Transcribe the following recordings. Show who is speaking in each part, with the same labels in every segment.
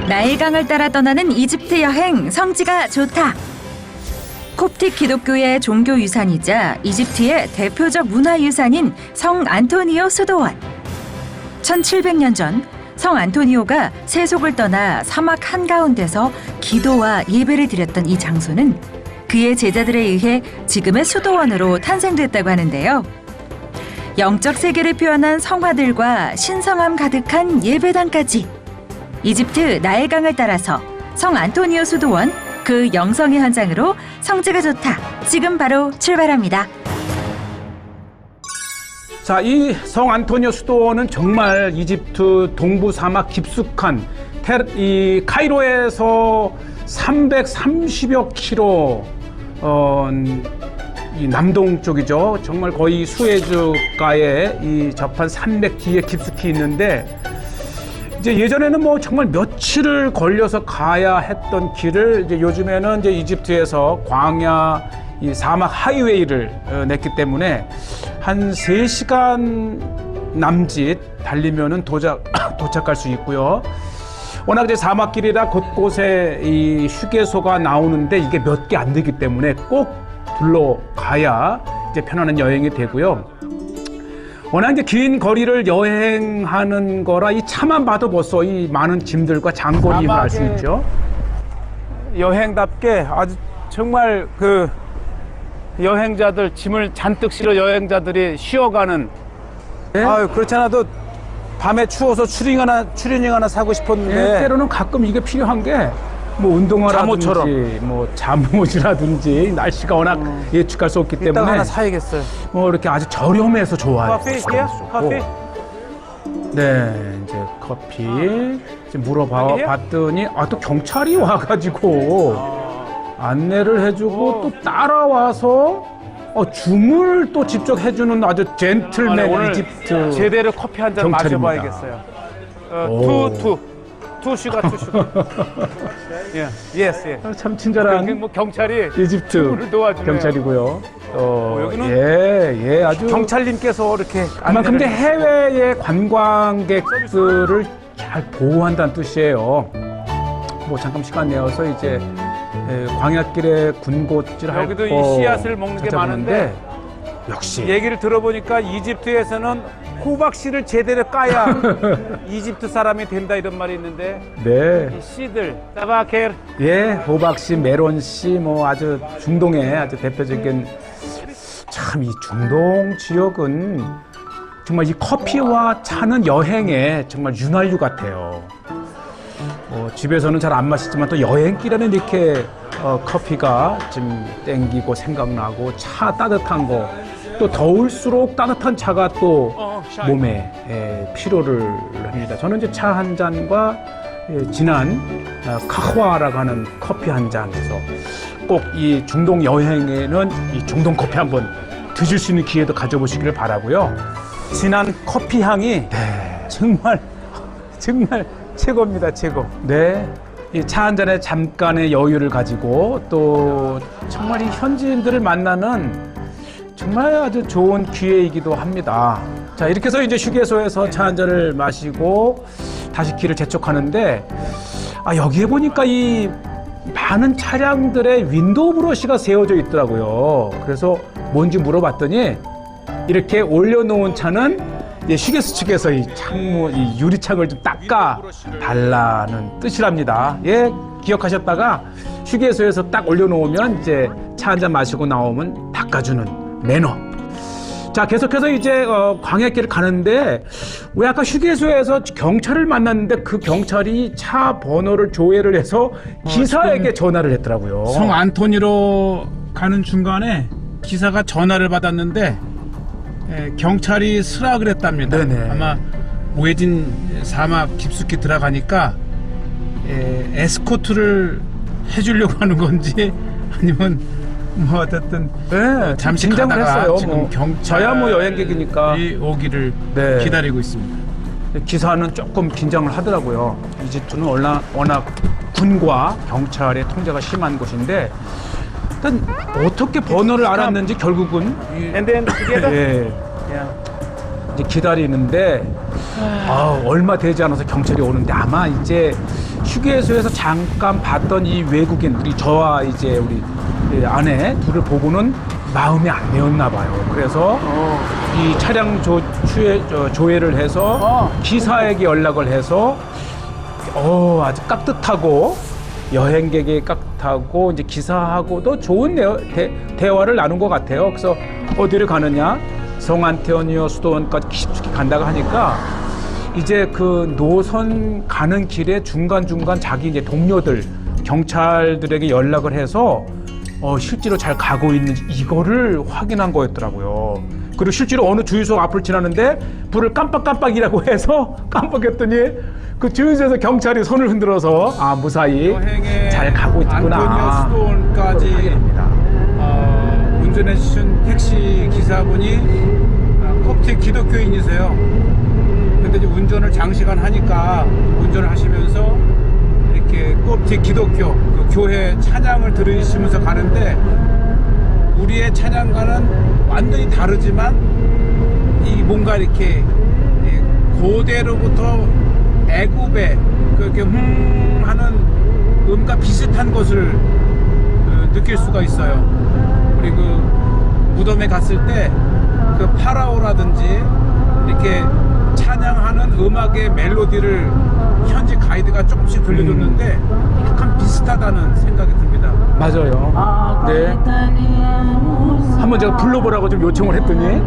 Speaker 1: 나일강을 따라 떠나는 이집트 여행 성지가 좋다. 콥틱 기독교의 종교 유산이자 이집트의 대표적 문화유산인 성 안토니오 수도원. 1700년 전 성 안토니오가 세속을 떠나 사막 한가운데서 기도와 예배를 드렸던 이 장소는 그의 제자들에 의해 지금의 수도원으로 탄생됐다고 하는데요. 영적 세계를 표현한 성화들과 신성함 가득한 예배당까지 이집트 나일강을 따라서 성 안토니오 수도원 그 영성의 현장으로 성지가 좋다. 지금 바로 출발합니다.
Speaker 2: 자, 이 성 안토니오 수도원은 정말 이집트 동부 사막 깊숙한 이 카이로에서 330여 킬로 이 남동 쪽이죠. 정말 거의 수에즈가에 이 접한 산맥 뒤에 깊숙이 있는데 이제 예전에는 뭐 정말 며칠을 걸려서 가야 했던 길을 이제 요즘에는 이제 이집트에서 광야 이 사막 하이웨이를 냈기 때문에 한 3시간 남짓 달리면은 도착할 수 있고요. 워낙 이제 사막길이라 곳곳에 이 휴게소가 나오는데 이게 몇 개 안 되기 때문에 꼭 둘러가야 이제 편안한 여행이 되고요. 워낙 이제 긴 거리를 여행하는 거라 이 차만 봐도 벌써 이 많은 짐들과 장거리임을 알 수 있죠. 여행답게 아주 정말 그 여행자들 짐을 잔뜩 실어 여행자들이 쉬어가는. 네? 아유, 그렇지 않아도 밤에 추워서 추리닝 하나 사고 싶었는데. 네, 때로는 가끔 이게 필요한 게 뭐 운동화라든지 뭐 잠옷이라든지 날씨가 워낙 예측할 수 없기 때문에
Speaker 3: 이따가 하나 사야겠어요.
Speaker 2: 뭐 이렇게 아주 저렴해서 좋아요.
Speaker 3: 커피? 커피?
Speaker 2: 네, 이제 커피 이제 물어봤더니 또 경찰이 와가지고 안내를 해주고 또 따라와서 줌을 또 직접 해주는 아주 젠틀맨
Speaker 3: 오늘
Speaker 2: 이집트
Speaker 3: 제대로 커피 한 잔 마셔봐야겠어요. 투 슈가. 예스.
Speaker 2: 참 친절한
Speaker 3: 뭐 경찰이
Speaker 2: 이집트
Speaker 3: 도와주네요.
Speaker 2: 경찰이고요.
Speaker 3: 여기는
Speaker 2: 아주
Speaker 3: 경찰님께서 이렇게
Speaker 2: 그만큼 이제 해외의 관광객들을 잘 보호한다는 뜻이에요. 뭐 잠깐 시간 내어서 이제 광야길에 군것질하고
Speaker 3: 여기도 이 씨앗을 먹는 게 많은데
Speaker 2: 역시
Speaker 3: 얘기를 들어보니까 이집트에서는 호박씨를 제대로 까야 이집트 사람이 된다 이런 말이 있는데
Speaker 2: 네.
Speaker 3: 이 씨들 따바케르
Speaker 2: 호박씨, 메론씨 뭐 아주 중동의 아주 대표적인 참 이 중동 지역은 정말 이 커피와 차는 여행의 정말 윤활유 같아요. 집에서는 잘 안 마시지만 또 여행길에는 이렇게 커피가 좀 땡기고 생각나고 차 따뜻한 거 또 더울수록 따뜻한 차가 또 몸에 피로를 합니다. 저는 이제 차 한 잔과 진한 카흐와라고 하는 커피 한 잔에서 꼭 이 중동 여행에는 이 중동 커피 한번 드실 수 있는 기회도 가져보시기를 바라고요. 진한 커피 향이 정말 최고입니다, 최고. 네. 이 차 한 잔에 잠깐의 여유를 가지고 또 정말 이 현지인들을 만나는 정말 아주 좋은 기회이기도 합니다. 자, 이렇게 해서 이제 휴게소에서 차 한 잔을 마시고 다시 길을 재촉하는데 여기에 보니까 이 많은 차량들의 윈도우 브러시가 세워져 있더라고요. 그래서 뭔지 물어봤더니 이렇게 올려놓은 차는 휴게소 측에서 이 유리창을 좀 닦아 달라는 뜻이랍니다. 기억하셨다가 휴게소에서 딱 올려놓으면 이제 차 한 잔 마시고 나오면 닦아주는 매너. 자, 계속해서 이제 광야길을 가는데 왜 아까 휴게소에서 경찰을 만났는데 그 경찰이 차 번호를 조회를 해서 기사에게 전화를 했더라고요.
Speaker 4: 성 안토니로 가는 중간에 기사가 전화를 받았는데 경찰이 쓰라 그랬답니다.
Speaker 2: 네네.
Speaker 4: 아마 오해진 사막 깊숙이 들어가니까 에스코트를 해주려고 하는 건지 아니면 뭐 어쨌든 잠시
Speaker 2: 긴장을
Speaker 4: 가다가
Speaker 2: 했어요.
Speaker 4: 지금
Speaker 2: 저야 뭐 여행객이니까
Speaker 4: 오기를 기다리고 있습니다.
Speaker 2: 기사는 조금 긴장을 하더라고요. 이집트는 워낙 군과 경찰의 통제가 심한 곳인데 일단 어떻게 번호를 알았는지 결국은
Speaker 3: And then together?
Speaker 2: 이제 기다리는데 얼마 되지 않아서 경찰이 오는데 아마 이제 휴게소에서 잠깐 봤던 이 외국인 우리 저와 이제 우리 아내 둘을 보고는 마음이 안 내었나 봐요. 그래서 이 차량 조회를 해서 기사에게 연락을 해서 아주 깍듯하고 여행객이 깍듯하고 이제 기사하고도 좋은 대화를 나눈 것 같아요. 그래서 어디를 가느냐? 성안토니오 수도원까지 깊숙이 간다고 하니까 이제 그 노선 가는 길에 중간중간 자기 이제 동료들, 경찰들에게 연락을 해서 실제로 잘 가고 있는지 이거를 확인한 거였더라고요. 그리고 실제로 어느 주유소 앞을 지나는데 불을 깜빡깜빡이라고 해서 깜빡했더니 그 주유소에서 경찰이 손을 흔들어서 무사히 잘 가고 있구나.
Speaker 4: 안토니오 수도원까지 운전해 주신 택시 기사분이 콥틱 기독교인이세요. 근데 이제 운전을 장시간 하니까 운전을 하시면서 이렇게 콥틱 기독교 그 교회 찬양을 들으시면서 가는데 우리의 찬양과는 완전히 다르지만 이 뭔가 이렇게 고대로부터 애굽의 그렇게 하는 음과 비슷한 것을 느낄 수가 있어요. 우리 그 무덤에 갔을 때 그 파라오라든지 이렇게 찬양하는 음악의 멜로디를 현지 가이드가 조금씩 들려줬는데 약간 비슷하다는 생각이 듭니다.
Speaker 2: 맞아요. 네. 한번 제가 불러보라고 좀 요청을 했더니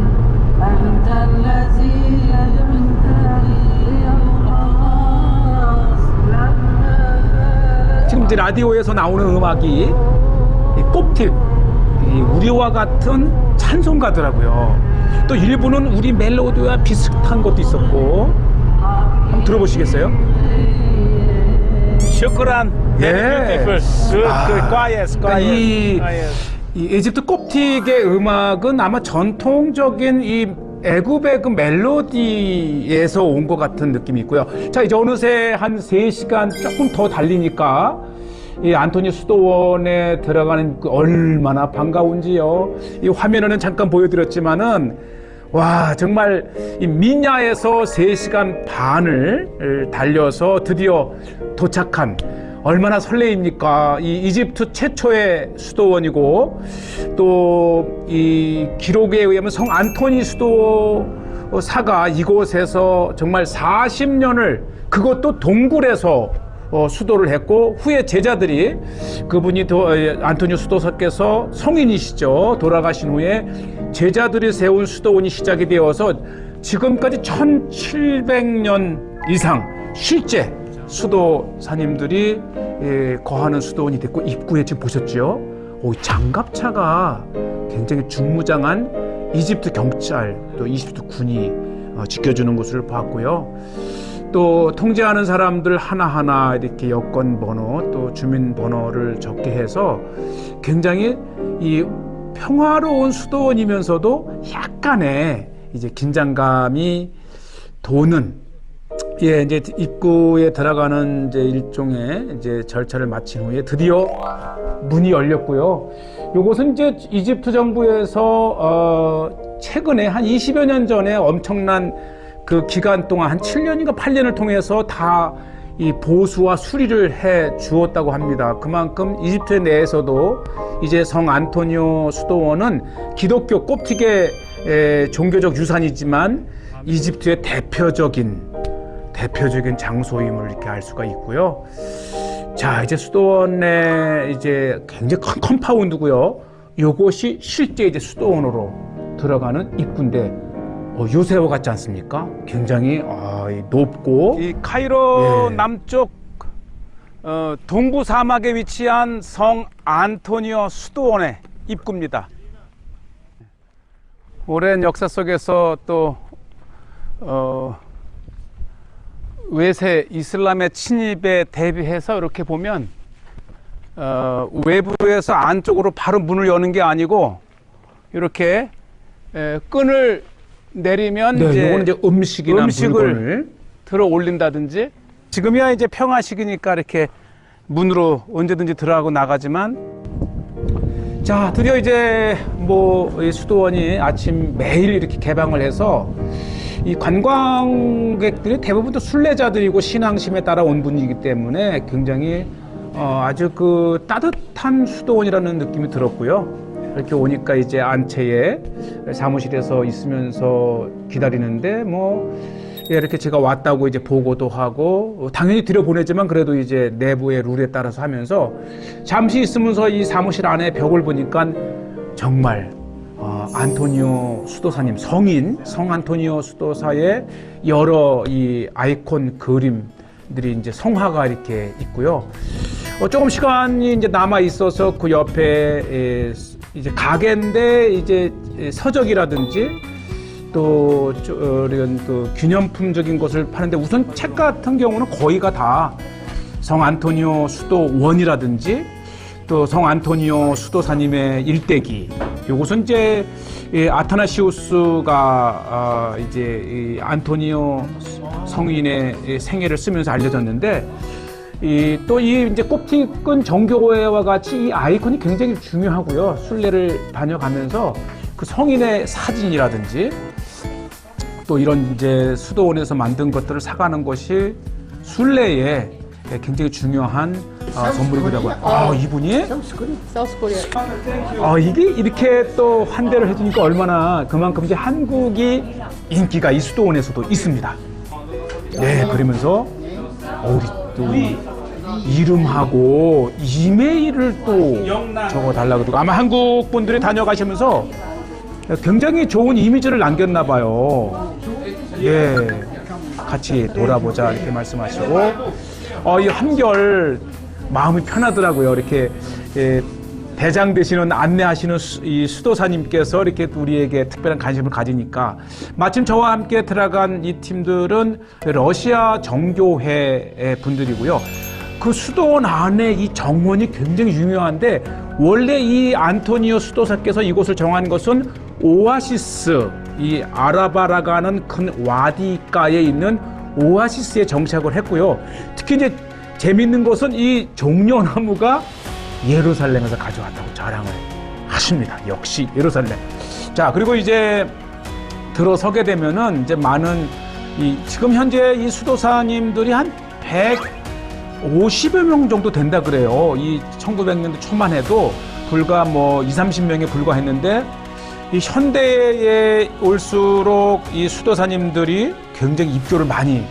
Speaker 2: 지금 이제 라디오에서 나오는 음악이 이 콥틱, 우리와 같은 찬송가더라고요. 또 일부는 우리 멜로디와 비슷한 것도 있었고 한번 들어보시겠어요?
Speaker 3: 슈크란.
Speaker 2: 예.
Speaker 3: quiet.
Speaker 2: 이 에집트 콥틱의 음악은 아마 전통적인 이 애굽의 그 멜로디에서 온 것 같은 느낌이 있고요. 자, 이제 어느새 한 3시간 조금 더 달리니까 이 안토니오 수도원에 들어가는 그 얼마나 반가운지요. 이 화면에는 잠깐 보여드렸지만은 와, 정말 이 미냐에서 3시간 반을 달려서 드디어 도착한 얼마나 설레입니까? 이 이집트 최초의 수도원이고 또 이 기록에 의하면 성 안토니 수도사가 이곳에서 정말 40년을 그것도 동굴에서 수도를 했고 후에 제자들이 그분이 안토니오 수도사께서 성인이시죠. 돌아가신 후에 제자들이 세운 수도원이 시작이 되어서 지금까지 1700년 이상 실제 수도사님들이 거하는 수도원이 됐고 입구에 지금 보셨죠? 장갑차가 굉장히 중무장한 이집트 경찰 또 이집트 군이 지켜주는 것을 봤고요. 또 통제하는 사람들 하나하나 이렇게 여권 번호 또 주민 번호를 적게 해서 굉장히 이 평화로운 수도원이면서도 약간의 이제 긴장감이 도는 이제 입구에 들어가는 이제 일종의 이제 절차를 마친 후에 드디어 문이 열렸고요. 요것은 이제 이집트 정부에서 최근에 한 20여 년 전에 엄청난 그 기간 동안 한 7년인가 8년을 통해서 다 이 보수와 수리를 해 주었다고 합니다. 그만큼 이집트 내에서도 이제 성 안토니오 수도원은 기독교 콥틱의 종교적 유산이지만 이집트의 대표적인 장소임을 이렇게 알 수가 있고요. 자, 이제 수도원에 이제 굉장히 큰 컴파운드고요. 요것이 실제 이제 수도원으로 들어가는 입구인데 요새와 같지 않습니까? 굉장히 높고
Speaker 3: 이 카이로
Speaker 2: 예.
Speaker 3: 남쪽 동부 사막에 위치한 성 안토니오 수도원의 입구입니다. 오랜 역사 속에서 또 외세 이슬람의 침입에 대비해서 이렇게 보면 외부에서 안쪽으로 바로 문을 여는 게 아니고 이렇게 끈을 내리면
Speaker 2: 이거는 이제 음식을
Speaker 3: 물건을 들어 올린다든지 지금이야 이제 평화 시기니까 이렇게 문으로 언제든지 들어가고 나가지만 자, 드디어 이제 이 수도원이 아침 매일 이렇게 개방을 해서
Speaker 2: 이 관광객들이 대부분 또 순례자들이고 신앙심에 따라 온 분이기 때문에 굉장히 아주 그 따뜻한 수도원이라는 느낌이 들었고요. 이렇게 오니까 이제 안채에 사무실에서 있으면서 기다리는데 이렇게 제가 왔다고 이제 보고도 하고 당연히 들여보내지만 그래도 이제 내부의 룰에 따라서 하면서 잠시 있으면서 이 사무실 안에 벽을 보니까 정말 안토니오 수도사님 성 안토니오 수도사의 여러 이 아이콘 그림들이 이제 성화가 이렇게 있고요. 조금 시간이 이제 남아 있어서 그 옆에 이제 가게인데 이제 서적이라든지 또 이런 그 기념품적인 것을 파는데 우선 책 같은 경우는 거의가 다 성 안토니오 수도원이라든지 또 성 안토니오 수도사님의 일대기. 요것은 이제 아타나시우스가 이제 이 안토니오 성인의 생애를 쓰면서 알려졌는데 또 이 이제 꼽티끈 정교회와 같이 이 아이콘이 굉장히 중요하고요. 순례를 다녀가면서 그 성인의 사진이라든지 또 이런 이제 수도원에서 만든 것들을 사가는 것이 순례에 굉장히 중요한 선물이기도 하고. 이분이 이게 이렇게 또 환대를 해주니까 얼마나 그만큼 이제 한국이 인기가 이 수도원에서도 있습니다. 네, 그러면서 우리 또 이름하고 이메일을 또 적어달라고 그러고 아마 한국 분들이 다녀가시면서 굉장히 좋은 이미지를 남겼나 봐요. 예, 같이 돌아보자 이렇게 말씀하시고 이 한결 마음이 편하더라고요. 이렇게 대장 되시는 안내하시는 이 수도사님께서 이렇게 우리에게 특별한 관심을 가지니까 마침 저와 함께 들어간 이 팀들은 러시아 정교회 분들이고요. 그 수도원 안에 이 정원이 굉장히 유명한데 원래 이 안토니오 수도사께서 이곳을 정한 것은 오아시스, 이 아라바라가 하는 큰 와디가에 있는 오아시스에 정착을 했고요. 특히 이제 재밌는 것은 이 종려나무가 예루살렘에서 가져왔다고 자랑을 하십니다. 역시 예루살렘. 자, 그리고 이제 들어서게 되면은 이제 많은 지금 현재 이 수도사님들이 한 150여 명 정도 된다 그래요. 이 1900년대 초만 해도 불과 20-30명에 불과했는데 이 현대에 올수록 이 수도사님들이 굉장히 입교를 많이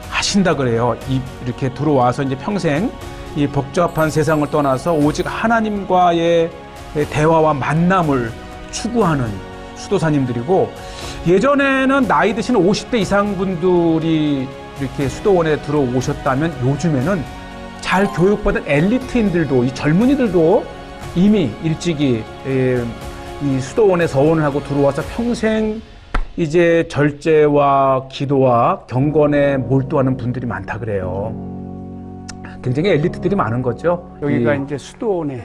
Speaker 2: 하신다 그래요. 이렇게 들어와서 이제 평생 이 복잡한 세상을 떠나서 오직 하나님과의 대화와 만남을 추구하는 수도사님들이고 예전에는 나이 드신 50대 이상 분들이 이렇게 수도원에 들어오셨다면 요즘에는 잘 교육받은 엘리트인들도 이 젊은이들도 이미 일찍이 이 수도원에 서원을 하고 들어와서 평생 이제 절제와 기도와 경건에 몰두하는 분들이 많다 그래요. 굉장히 엘리트들이 많은 거죠.
Speaker 3: 여기가 이제 수도원의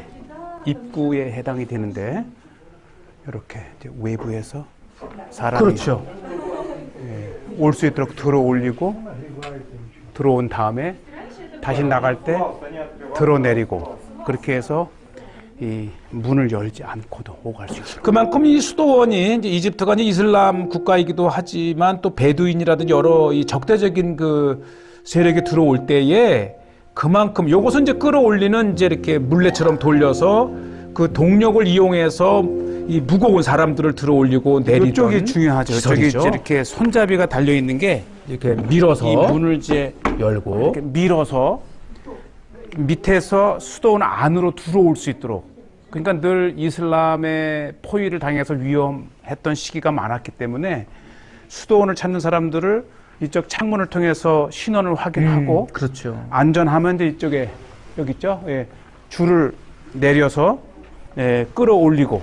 Speaker 3: 입구에 해당이 되는데 이렇게 이제 외부에서 사람이
Speaker 2: 그렇죠.
Speaker 3: 올 수 있도록 들어 올리고 들어온 다음에 다시 나갈 때 들어 내리고 그렇게 해서 이 문을 열지 않고도 오갈 수 있어요.
Speaker 2: 그만큼 이 수도원이 이제 이집트가 이제 이슬람 국가이기도 하지만 또 베두인이라든지 여러 이 적대적인 그 세력이 들어올 때에 그만큼 요것은 이제 끌어올리는 이제 이렇게 물레처럼 돌려서 그 동력을 이용해서 이 무거운 사람들을 들어올리고 내리던
Speaker 3: 이쪽이 중요하죠. 저기
Speaker 2: 시설이죠.
Speaker 3: 이렇게 손잡이가 달려 있는 게
Speaker 2: 이렇게 밀어서
Speaker 3: 이 문을 이제
Speaker 2: 열고
Speaker 3: 이렇게 밀어서 밑에서 수도원 안으로 들어올 수 있도록. 그러니까 늘 이슬람의 포위를 당해서 위험했던 시기가 많았기 때문에 수도원을 찾는 사람들을 이쪽 창문을 통해서 신원을 확인하고
Speaker 2: 그렇죠.
Speaker 3: 안전하면 이제 이쪽에 여기 있죠. 예, 줄을 내려서 끌어올리고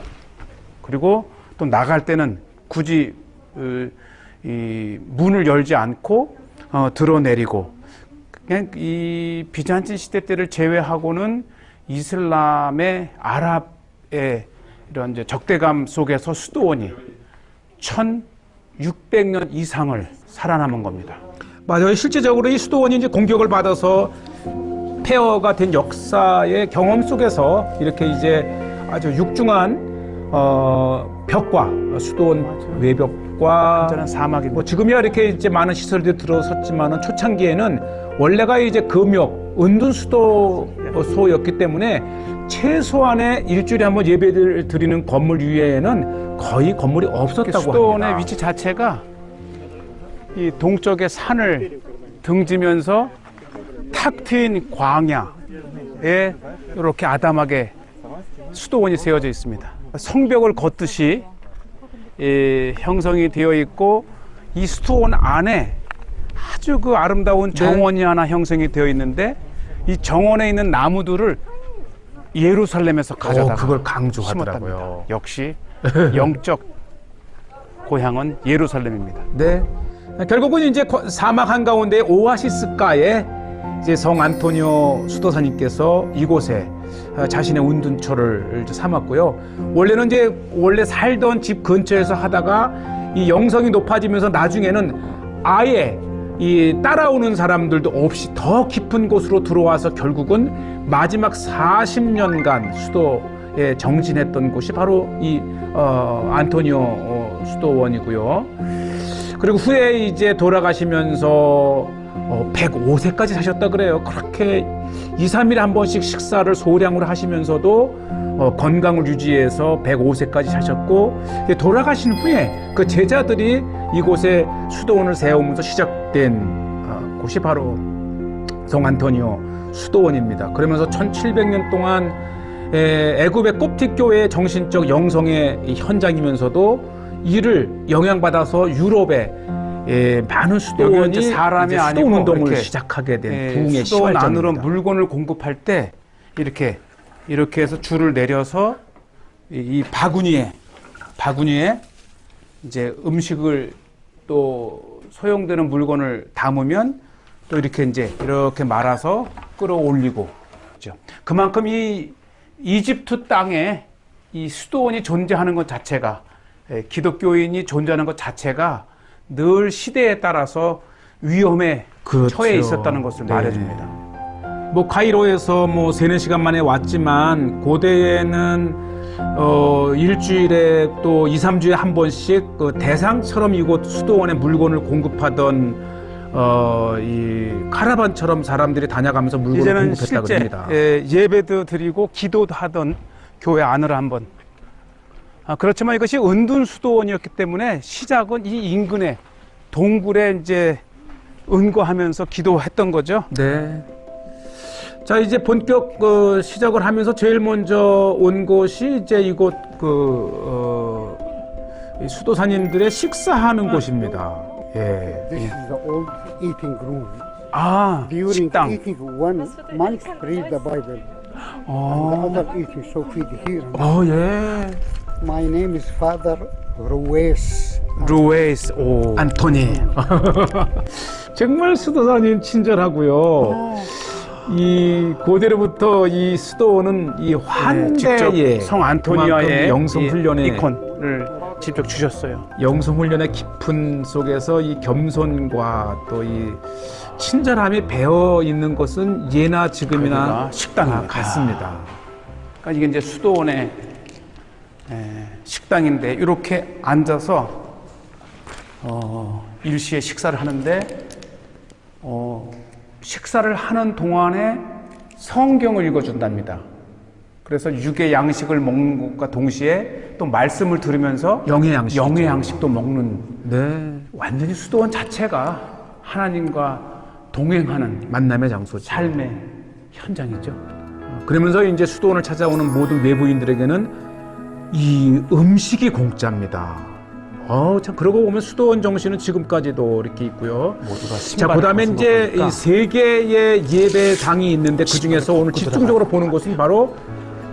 Speaker 3: 그리고 또 나갈 때는 굳이 이 문을 열지 않고 들어내리고 그냥 이 비잔틴 시대 때를 제외하고는 이슬람의 아랍의 이런 이제 적대감 속에서 수도원이 1600년 이상을 살아남은 겁니다.
Speaker 2: 맞아요. 실제적으로 이 수도원이 이제 공격을 받아서 폐허가 된 역사의 경험 속에서 이렇게 이제 아주 육중한 벽과 수도원 외벽 초록과
Speaker 3: 완전한 사막입니다.
Speaker 2: 뭐 지금이야 이렇게 이제 많은 시설들이 들어섰지만은 초창기에는 원래가 이제 금역 은둔 수도소였기 때문에 최소한의 일주일에 한 번 예배를 드리는 건물 이외에는 거의 건물이 없었다고
Speaker 3: 수도원의
Speaker 2: 합니다.
Speaker 3: 위치 자체가 이 동쪽의 산을 등지면서 탁 트인 광야에 이렇게 아담하게 수도원이 세워져 있습니다. 성벽을 걷듯이 형성이 되어 있고 이 수도원 안에 아주 그 아름다운 정원이 하나 형성이 되어 있는데 이 정원에 있는 나무들을 예루살렘에서 가져다가
Speaker 2: 그걸 강조하더라고요.
Speaker 3: 심었답니다. 역시 영적 고향은 예루살렘입니다.
Speaker 2: 네. 결국은 이제 사막 한가운데 오아시스가에 이제 성 안토니오 수도사님께서 이곳에 자신의 운둔처를 이제 삼았고요. 원래는 이제 원래 살던 집 근처에서 하다가 이 영성이 높아지면서 나중에는 아예 이 따라오는 사람들도 없이 더 깊은 곳으로 들어와서 결국은 마지막 40년간 수도에 정진했던 곳이 바로 이 안토니오 수도원이고요. 그리고 후에 이제 돌아가시면서 105세까지 사셨다 그래요. 그렇게 2, 3일에 한 번씩 식사를 소량으로 하시면서도 건강을 유지해서 105세까지 사셨고, 돌아가신 후에 그 제자들이 이곳에 수도원을 세우면서 시작된 곳이 바로 성 안토니오 수도원입니다. 그러면서 1700년 동안 애굽의 콥틱 교회의 정신적 영성의 현장이면서도 이를 영향받아서 유럽에 많은 수도원이
Speaker 3: 사람이
Speaker 2: 이제
Speaker 3: 아니고
Speaker 2: 수도원 운동을
Speaker 3: 이렇게,
Speaker 2: 시작하게 된 부흥의
Speaker 3: 수도원
Speaker 2: 시발점입니다.
Speaker 3: 안으로 물건을 공급할 때 이렇게 해서 줄을 내려서 이 바구니에 이제 음식을 또 소용되는 물건을 담으면 또 이렇게 말아서 끌어올리고 그렇죠. 그만큼 이 이집트 땅에 이 수도원이 존재하는 것 자체가 기독교인이 존재하는 것 자체가 늘 시대에 따라서 위험에
Speaker 2: 그렇죠.
Speaker 3: 처해 있었다는 것을
Speaker 2: 네.
Speaker 3: 말해줍니다.
Speaker 2: 뭐 카이로에서 뭐 3-4시간 만에 왔지만 고대에는 일주일에 또 2-3주에 한 번씩 그 대상처럼 이곳 수도원에 물건을 공급하던 이 카라반처럼 사람들이 다녀가면서 물건을
Speaker 3: 이제는
Speaker 2: 공급했다고
Speaker 3: 실제
Speaker 2: 합니다.
Speaker 3: 예배도 드리고 기도도 하던 교회 안으로 한번 그렇지만 이것이 은둔 수도원이었기 때문에 시작은 이 인근의 동굴에 이제 은거하면서 기도했던 거죠.
Speaker 2: 네. 자, 이제 본격 시작을 하면서 제일 먼저 온 곳이 이제 이곳 이 수도사님들의 식사하는 곳입니다. 예.
Speaker 5: This is the old eating room.
Speaker 3: 아,
Speaker 5: During
Speaker 3: 식당.
Speaker 5: eating 1 month, read the Bible. And the other eating, so feed here.
Speaker 2: 예.
Speaker 5: My name is Father Ruiz.
Speaker 3: 루에이스 오.
Speaker 2: 안토니. 정말 수도사님 친절하고요. 이 고대로부터 이 수도원은 이
Speaker 3: 직접
Speaker 2: 환대의
Speaker 3: 성 안토니아의
Speaker 2: 영성 훈련의
Speaker 3: 이콘을 직접 주셨어요.
Speaker 2: 영성 훈련의 깊은 속에서 이 겸손과 또 이 친절함이 배어 있는 것은 예나 지금이나
Speaker 3: 거기가 식당입니다.
Speaker 2: 같습니다.
Speaker 3: 그러니까 이게 이제 수도원의 식당인데 이렇게 앉아서 일시에 식사를 하는데 식사를 하는 동안에 성경을 읽어준답니다. 그래서 육의 양식을 먹는 것과 동시에 또 말씀을 들으면서
Speaker 2: 영의 양식.
Speaker 3: 영의 양식도 먹는
Speaker 2: 네.
Speaker 3: 완전히 수도원 자체가 하나님과 동행하는
Speaker 2: 만남의 장소죠.
Speaker 3: 삶의 현장이죠.
Speaker 2: 그러면서 이제 수도원을 찾아오는 모든 외부인들에게는 이 음식이 공짜입니다. 참 그러고 보면 수도원 정신은 지금까지도 이렇게 있고요.
Speaker 3: 모두가
Speaker 2: 자,
Speaker 3: 신발을
Speaker 2: 그다음에
Speaker 3: 벗은
Speaker 2: 이제
Speaker 3: 거 보니까
Speaker 2: 이 세 개의 예배당이 있는데 그 중에서 오늘 집중적으로 보는 곳은 바로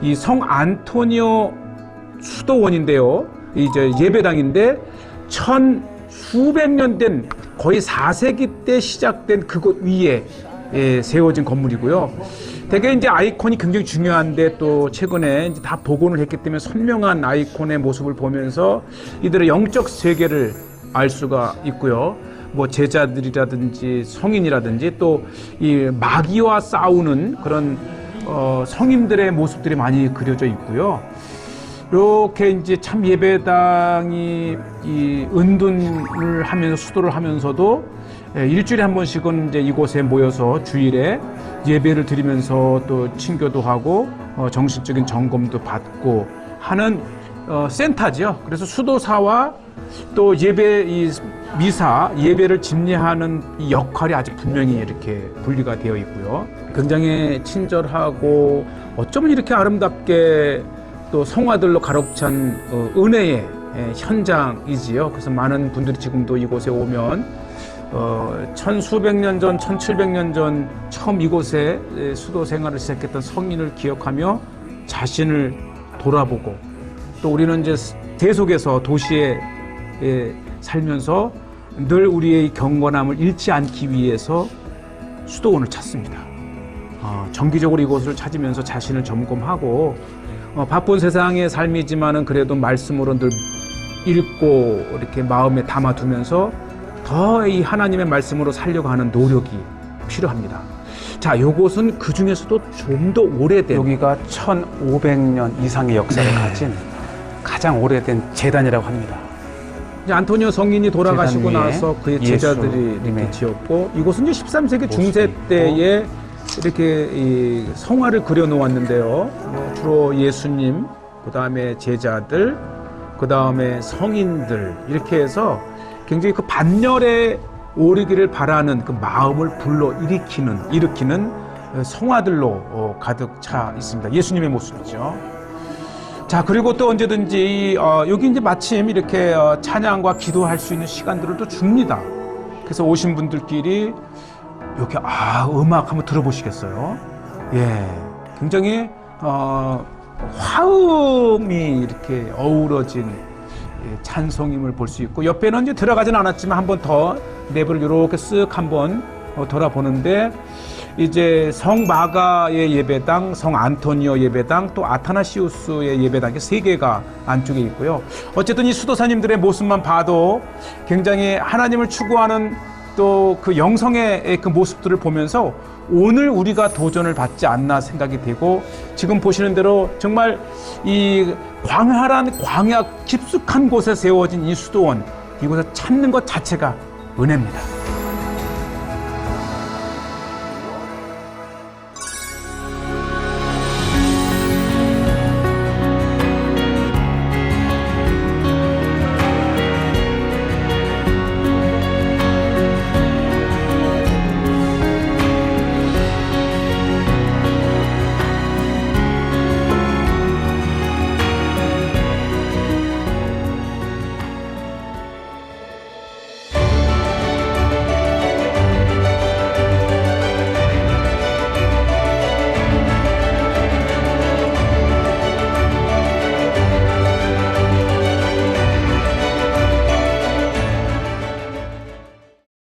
Speaker 2: 이 성 안토니오 수도원인데요. 이제 예배당인데 수백 년 된 거의 4세기 때 시작된 그곳 위에 세워진 건물이고요. 되게 이제 아이콘이 굉장히 중요한데 또 최근에 이제 다 복원을 했기 때문에 선명한 아이콘의 모습을 보면서 이들의 영적 세계를 알 수가 있고요. 뭐 제자들이라든지 성인이라든지 또 이 마귀와 싸우는 그런 성인들의 모습들이 많이 그려져 있고요. 이렇게 이제 참 예배당이 이 은둔을 하면서 수도를 하면서도 일주일에 한 번씩은 이제 이곳에 모여서 주일에 예배를 드리면서 또 친교도 하고 정신적인 점검도 받고 하는 센터죠. 그래서 수도사와 또 예배 이 미사 예배를 집례하는 이 역할이 아주 분명히 이렇게 분리가 되어 있고요. 굉장히 친절하고 어쩌면 이렇게 아름답게 또 성화들로 가득 찬 은혜의 현장이지요. 그래서 많은 분들이 지금도 이곳에 오면 천수백 년 전, 1700년 전 처음 이곳에 수도 생활을 시작했던 성인을 기억하며 자신을 돌아보고 또 우리는 이제 대속에서 도시에 살면서 늘 우리의 경건함을 잃지 않기 위해서 수도원을 찾습니다. 정기적으로 이곳을 찾으면서 자신을 점검하고 바쁜 세상의 삶이지만은 그래도 말씀으로 늘 읽고 이렇게 마음에 담아두면서 더 이 하나님의 말씀으로 살려고 하는 노력이 필요합니다. 자, 요곳은 그 중에서도 좀 더 오래된
Speaker 3: 여기가 1500년 이상의 역사를 가진 가장 오래된 재단이라고 합니다.
Speaker 2: 이제 안토니오 성인이 돌아가시고
Speaker 3: 재단 위에
Speaker 2: 나서 그의 제자들이 이렇게
Speaker 3: 예수님의
Speaker 2: 지었고 이곳은 이제 13세기
Speaker 3: 모습이
Speaker 2: 중세
Speaker 3: 있고.
Speaker 2: 때에 이렇게 이 성화를 그려 놓았는데요. 주로 예수님, 그 다음에 제자들, 그 다음에 성인들 이렇게 해서 굉장히 그 반열에 오르기를 바라는 그 마음을 불러 일으키는 성화들로 가득 차 있습니다. 예수님의 모습이죠. 자, 그리고 또 언제든지 여기 이제 마침 이렇게 찬양과 기도할 수 있는 시간들을 또 줍니다. 그래서 오신 분들끼리 이렇게 음악 한번 들어보시겠어요? 예, 굉장히 화음이 이렇게 어우러진 찬송임을 볼 수 있고 옆에는 이제 들어가진 않았지만 한 번 더 내부를 이렇게 쓱 한번 돌아보는데 이제 성 마가의 예배당, 성 안토니오 예배당, 또 아타나시우스의 예배당 세 개가 안쪽에 있고요. 어쨌든 이 수도사님들의 모습만 봐도 굉장히 하나님을 추구하는 또 그 영성의 그 모습들을 보면서 오늘 우리가 도전을 받지 않나 생각이 되고 지금 보시는 대로 정말 이 광활한 광야 깊숙한 곳에 세워진 이 수도원 이곳에 찾는 것 자체가 은혜입니다.